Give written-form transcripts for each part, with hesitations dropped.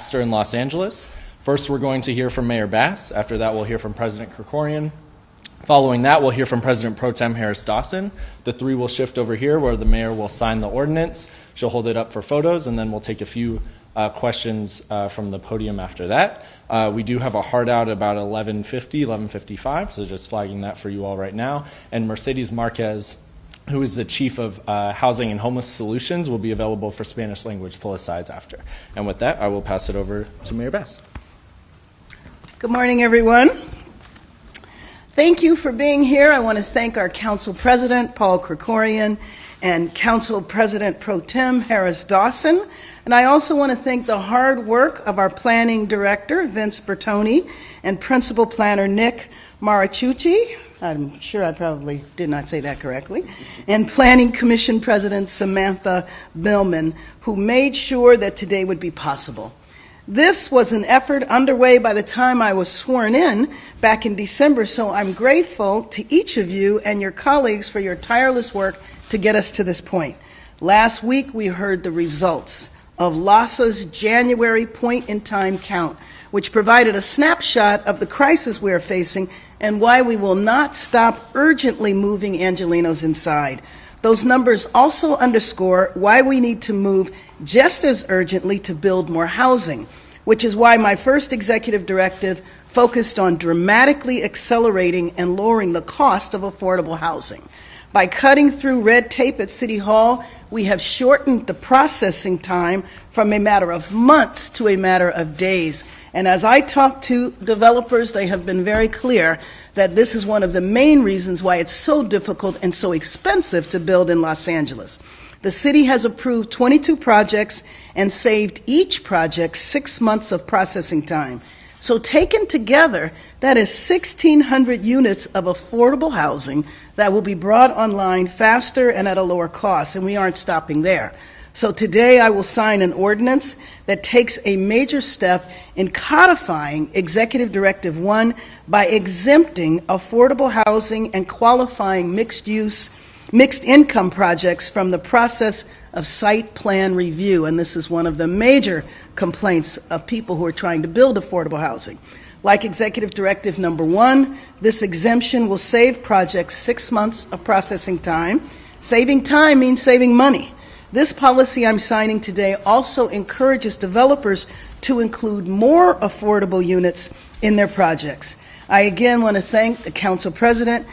faster in Los Angeles. First, we're going to hear from Mayor Bass. After that, we'll hear from President Krikorian. Following that, we'll hear from President Pro Tem Harris Dawson. The three will shift over here where the mayor will sign the ordinance. She'll hold it up for photos, and then we'll take a few questions from the podium after that. We do have a hard out about 11:50, 11:55, so just flagging that for you all right now. And Mercedes Marquez, who is the Chief of Housing and Homeless Solutions, will be available for Spanish language pull-asides after. And with that, I will pass it over to Mayor Bass. Good morning, everyone. Thank you for being here. I want to thank our Council President, Paul Krikorian, and Council President Pro Tem Harris Dawson. And I also want to thank the hard work of our Planning Director, Vince Bertoni, and Principal Planner Nick Marachucci. I'm sure I probably did not say that correctly. And Planning Commission President Samantha Billman, who made sure that today would be possible. This was an effort underway by the time I was sworn in back in December, so I'm grateful to each of you and your colleagues for your tireless work to get us to this point. Last week, we heard the results of LAHSA's January point-in-time count, which provided a snapshot of the crisis we are facing and why we will not stop urgently moving Angelenos inside. Those numbers also underscore why we need to move just as urgently to build more housing, which is why my first executive directive focused on dramatically accelerating and lowering the cost of affordable housing. By cutting through red tape at City Hall, we have shortened the processing time from a matter of months to a matter of days. And as I talk to developers, they have been very clear that this is one of the main reasons why it's so difficult and so expensive to build in Los Angeles. The city has approved 22 projects and saved each project 6 months of processing time. So taken together, that is 1,600 units of affordable housing that will be brought online faster and at a lower cost, and we aren't stopping there. So today I will sign an ordinance that takes a major step in codifying Executive Directive 1 by exempting affordable housing and qualifying mixed income projects from the process of site plan review. And this is one of the major complaints of people who are trying to build affordable housing. Like Executive Directive number 1, this exemption will save projects 6 months of processing time. Saving time means saving money. This policy I'm signing today also encourages developers to include more affordable units in their projects. I again want to thank the Council President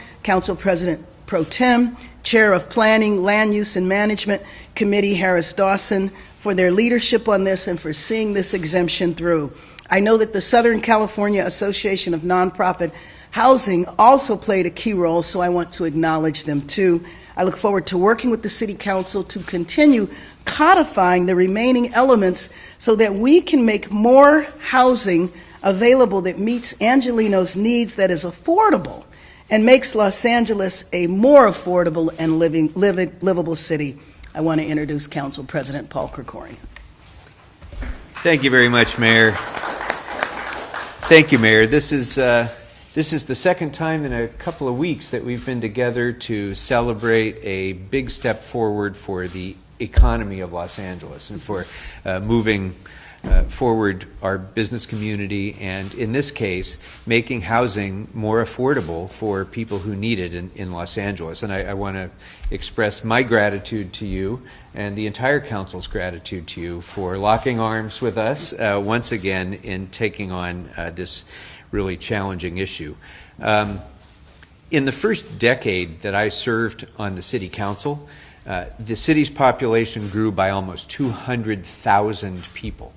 Pro Tem, Chair of Planning, Land Use and Management Committee, Harris Dawson, for their leadership on this and for seeing this exemption through. I know that the Southern California Association of Nonprofit Housing also played a key role, so I want to acknowledge them too. I look forward to working with the City Council to continue codifying the remaining elements so that we can make more housing available that meets Angelenos' needs, that is affordable, and makes Los Angeles a more affordable and livable city. I want to introduce Council President Paul Krikorian. Thank you very much, Mayor. Thank you, Mayor. This is the second time in a couple of weeks that we've been together to celebrate a big step forward for the economy of Los Angeles and for moving forward our business community, and in this case, making housing more affordable for people who need it in Los Angeles. And I want to express my gratitude to you and the entire council's gratitude to you for locking arms with us once again in taking on this really challenging issue. In the first decade that I served on the City Council, the city's population grew by almost 200,000 people.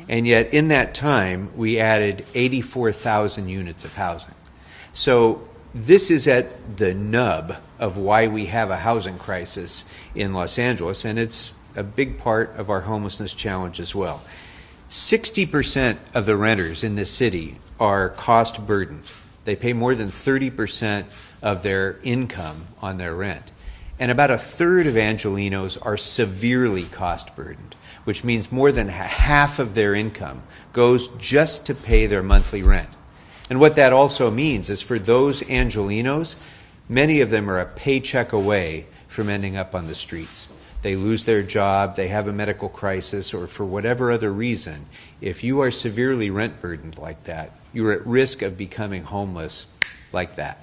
And yet in that time, we added 84,000 units of housing. So this is at the nub of why we have a housing crisis in Los Angeles, and it's a big part of our homelessness challenge as well. 60% of the renters in this city are cost burdened. They pay more than 30% of their income on their rent. And about a third of Angelenos are severely cost burdened, which means more than half of their income goes just to pay their monthly rent. And what that also means is for those Angelenos, many of them are a paycheck away from ending up on the streets. they lose their job, they have a medical crisis, or for whatever other reason, if you are severely rent burdened like that, you're at risk of becoming homeless like that.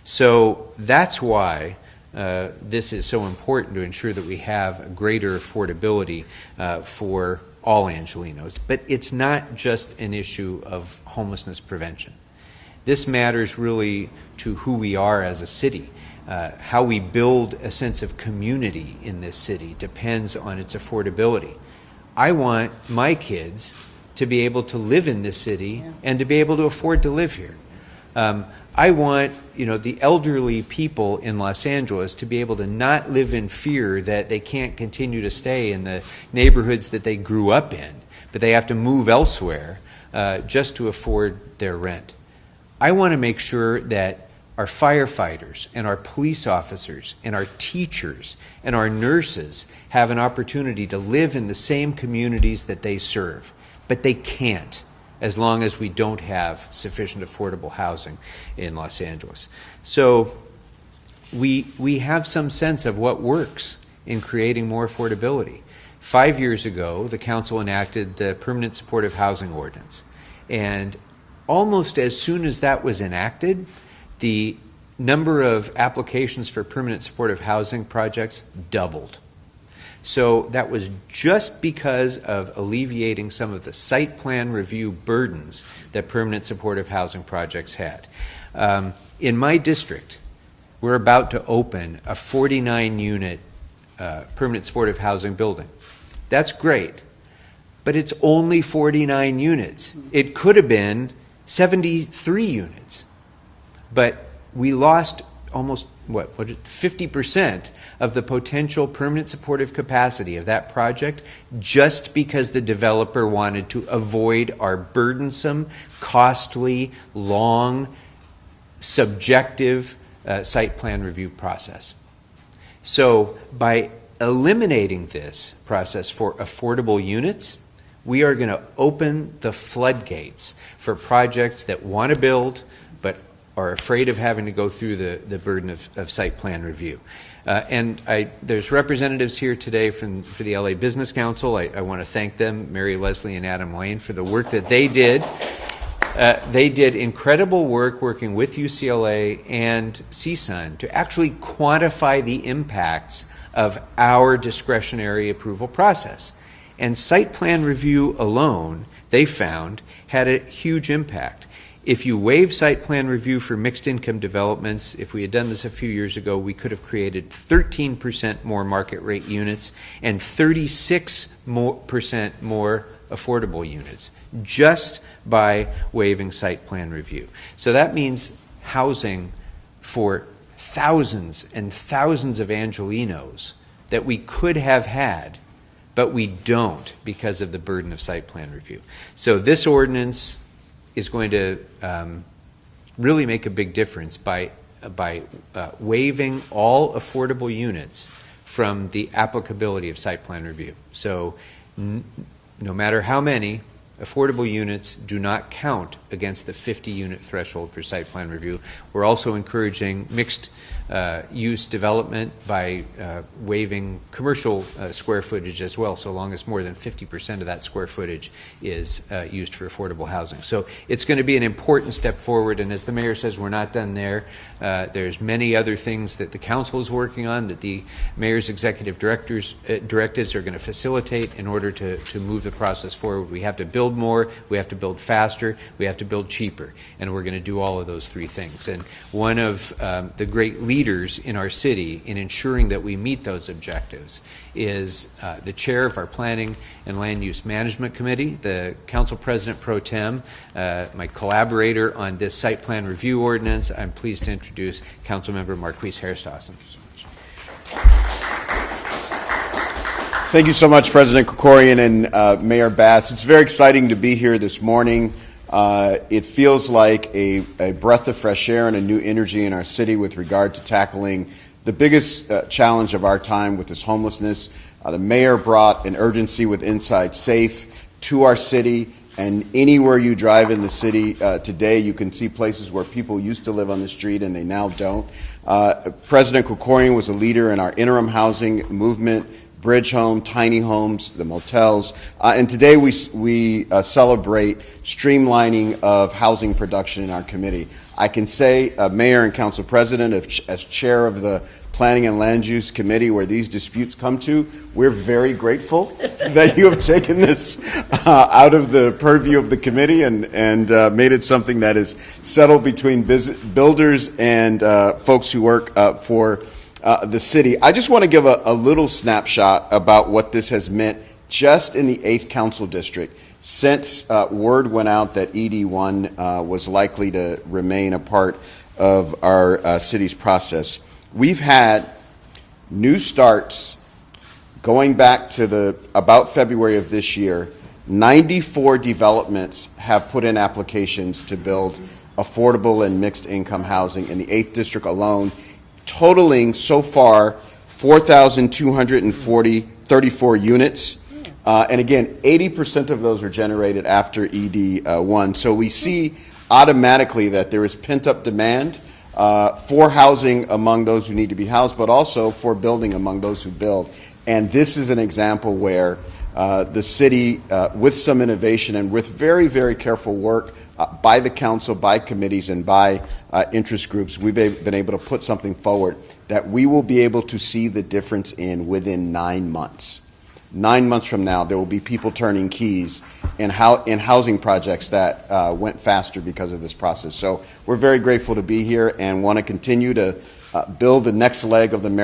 So that's why this is so important, to ensure that we have a greater affordability for all Angelenos. But it's not just an issue of homelessness prevention. This matters really to who we are as a city. How we build a sense of community in this city depends on its affordability. I want my kids to be able to live in this city and to be able to afford to live here. I want, the elderly people in Los Angeles to be able to not live in fear that they can't continue to stay in the neighborhoods that they grew up in, but they have to move elsewhere just to afford their rent. I want to make sure that our firefighters and our police officers and our teachers and our nurses have an opportunity to live in the same communities that they serve, but they can't as long as we don't have sufficient affordable housing in Los Angeles. So we have some sense of what works in creating more affordability. 5 years ago, the council enacted the Permanent Supportive Housing Ordinance. And almost as soon as that was enacted, the number of applications for permanent supportive housing projects doubled. So that was just because of alleviating some of the site plan review burdens that permanent supportive housing projects had. In my district, we're about to open a 49-unit permanent supportive housing building. That's great, but it's only 49 units. It could have been 73 units, but we lost almost 50% of the potential permanent supportive capacity of that project just because the developer wanted to avoid our burdensome, costly, long, subjective site plan review process. So by eliminating this process for affordable units, we are going to open the floodgates for projects that want to build but are afraid of having to go through the burden of site plan review. There's representatives here today for the LA Business Council. I want to thank them, Mary Leslie and Adam Lane, for the work that they did. They did incredible work working with UCLA and CSUN to actually quantify the impacts of our discretionary approval process. And site plan review alone, they found, had a huge impact. If you waive site plan review for mixed income developments, if we had done this a few years ago, we could have created 13% more market rate units and 36% more affordable units just by waiving site plan review. So that means housing for thousands and thousands of Angelenos that we could have had, but we don't because of the burden of site plan review. So this ordinance is going to really make a big difference by waiving all affordable units from the applicability of site plan review. So no matter how many, affordable units do not count against the 50-unit threshold for site plan review. We're also encouraging mixed use development by waiving commercial square footage as well, so long as more than 50% of that square footage is used for affordable housing. So it's going to be an important step forward, and as the mayor says, we're not done there. There's many other things that the council is working on that the mayor's executive directives are going to facilitate in order to move the process forward. We have to build more, we have to build faster, we have to build cheaper, and we're going to do all of those three things. And one of the great leaders in our city in ensuring that we meet those objectives is the chair of our Planning and Land Use Management Committee, the Council President Pro Tem, my collaborator on this site plan review ordinance. I'm pleased to introduce Councilmember Marquise Harris-Dawson. Thank you so much, President Krikorian and Mayor Bass. It's very exciting to be here this morning. It feels like a breath of fresh air and a new energy in our city with regard to tackling the biggest challenge of our time, with this homelessness. The mayor brought an urgency with Inside Safe to our city, and anywhere you drive in the city today, you can see places where people used to live on the street and they now don't. President Krikorian was a leader in our interim housing movement bridge home, tiny homes, the motels. And today we celebrate streamlining of housing production in our committee. I can say, Mayor and Council President, as chair of the Planning and Land Use Committee where these disputes come to, we're very grateful that you have taken this out of the purview of the committee and made it something that is settled between builders and folks who work for the city. I just want to give a little snapshot about what this has meant just in the 8th Council District since word went out that ED1 was likely to remain a part of our city's process. We've had new starts going back to about February of this year. 94 developments have put in applications to build affordable and mixed income housing in the 8th District alone, totaling so far 4,234 units. And again, 80% of those are generated after ED1. So we see automatically that there is pent-up demand for housing among those who need to be housed, but also for building among those who build. And this is an example where the city, with some innovation and with very, very careful work by the council, by committees, and by interest groups, we've been able to put something forward that we will be able to see the difference in within 9 months. 9 months from now, there will be people turning keys in housing projects that went faster because of this process. So we're very grateful to be here and want to continue to build the next leg of the